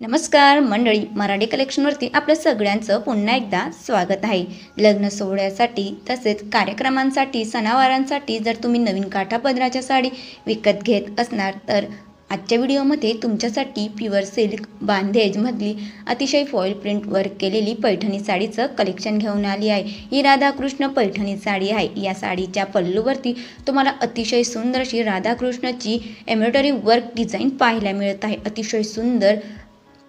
नमस्कार मंडळी, मराठी कलेक्शनवरती आपल्या सगळ्यांचं पुन्हा एकदा स्वागत आहे। लग्न सोहळ्यासाठी तसेच कार्यक्रमांसाठी सणावारांसाठी जर तुम्ही नवीन काठापदराच्या साडी विकत घेत असणार तर आजच्या व्हिडिओमध्ये तुमच्यासाठी प्युअर सिल्क बांधेजमधली अतिशय फॉईल प्रिंट वर्क केलेली पैठणी साडीचं कलेक्शन घेऊन आली आहे। ही राधाकृष्ण पैठणी साडी आहे। या साडीच्या पल्लूवरती तुम्हाला अतिशय सुंदर अशी राधाकृष्णाची एम्ब्रॉयडरी वर्क डिझाईन पाहायला मिळत आहे। अतिशय सुंदर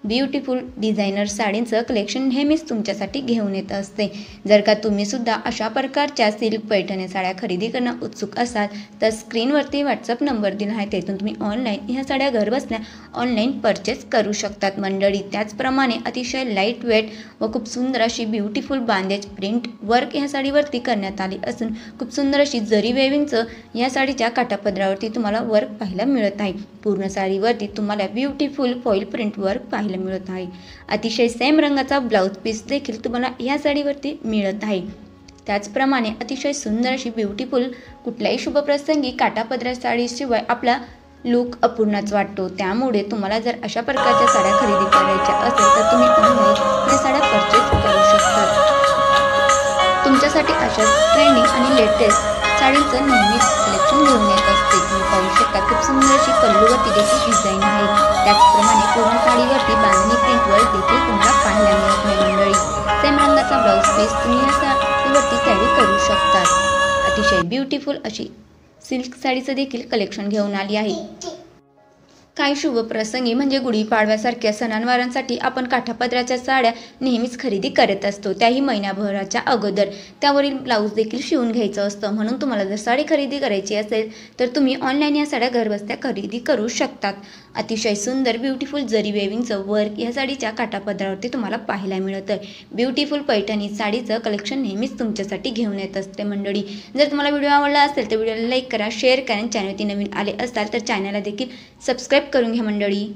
ब्युटिफुल डिझायनर साडींचं कलेक्शन नेहमीच तुमच्यासाठी घेऊन येत असते। जर का तुम्ही सुद्धा अशा प्रकारच्या सिल्क पैठणी साड्या खरेदी करणं उत्सुक असाल तर स्क्रीनवरती व्हॉट्सअप नंबर दिला आहे, त्यातून तुम्ही ऑनलाईन ह्या साड्या घर बसल्या ऑनलाईन परचेस करू शकतात मंडळी। त्याचप्रमाणे अतिशय लाईट वेट व खूप सुंदर अशी ब्युटिफुल बांधेज प्रिंट वर्क ह्या साडीवरती करण्यात आली असून खूप सुंदर अशी जरी वेविंगचं या साडीच्या काठापदरावरती तुम्हाला वर्क पाहायला मिळत आहे। पूर्ण साडीवरती तुम्हाला ब्युटिफुल फॉईल प्रिंट वर्क पाहायला मिळत आहे। अतिशय सेम रंगाचा ब्लाउज पीस देखील तुम्हाला या साडीवरती मिळत आहे। त्याचप्रमाणे अतिशय सुंदर अशी ब्युटिफुल कुठल्याही शुभप्रसंगी काठापदरा साडीशिवाय आपला लुक अपूर्णच वाटतो। त्यामुळे तुम्हाला जर अशा प्रकारच्या साड्या खरेदी करायच्या असेल तर तुम्ही ऑनलाईन या साड्या परचेस करू शकता। तुमच्यासाठी अशा ट्रेंडिंग आणि लेटेस्ट साडींचं नेहमीच कलेक्शन घेऊन येत असते। तुम्ही पाहू शकता खूप सुंदर अशी पल्लूवरती देखील डिझाईन आहे। त्याचप्रमाणे पूर्ण साडीवरती बांधणी प्रिंट वर्क देखील तुम्हाला पाहायला मिळत आहे मंडळी। सेम रंगाचा ब्लाउज पीस तुम्ही या साडीवरती कॅरी करू शकता। अतिशय ब्युटिफुल अशी सिल्क साडीचं देखील कलेक्शन घेऊन आली आहे। काही शुभ प्रसंगी म्हणजे गुढीपाडव्यासारख्या सणांवारांसाठी आपण काठापदराच्या साड्या नेहमीच खरेदी करत असतो, त्याही महिन्याभराच्या अगोदर। त्यावरील ब्लाऊज देखील शिवून घ्यायचं असतं, म्हणून तुम्हाला जर साडी खरेदी करायची असेल तर तुम्ही ऑनलाईन या साड्या घरबसल्या खरेदी करू शकतात। अतिशय सुंदर ब्युटिफुल जरी वेविंगचं वर्क या साडीच्या काठापदरावरती तुम्हाला पाहायला मिळतं। ब्युटिफुल पैठणी साडीचं कलेक्शन नेहमीच तुमच्यासाठी घेऊन येत असते मंडळी। जर तुम्हाला व्हिडिओ आवडला असेल तर व्हिडिओला लाईक करा, शेअर करा, चॅनलवरती नवीन आले असाल तर चॅनलला देखील सबस्क्राईब करून घ्या मंडळी।